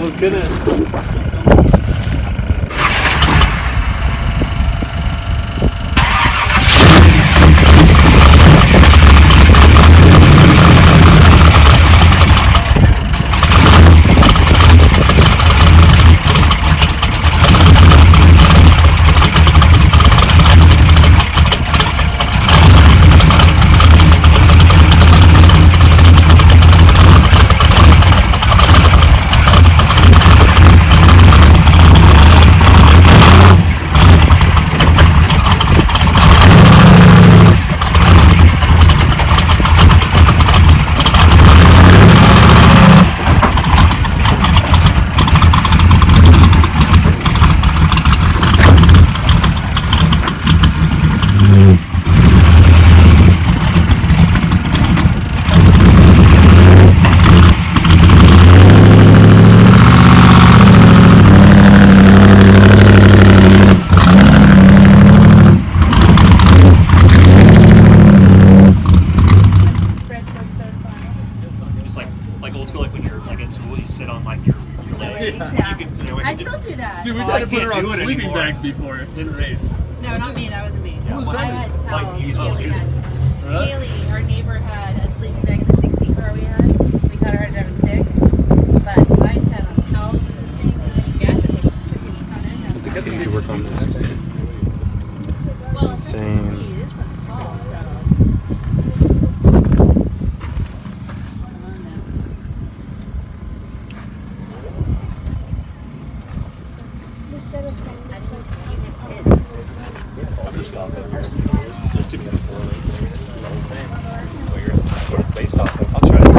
was gonna. Dude, we tried to put her on sleeping bags before in race. No, not me. That wasn't me. Who was I had towels. Haley had. Haley, our neighbor, had a sleeping bag in the 16 car we had. We taught her how to drive a stick. But I sat on towels in this thing, and then you gas it, like freaking front end. I think I need to work on this. Well, it's Insane. this one's tall, so. Just to be before the whole thing. What it's based off of. I'll try it.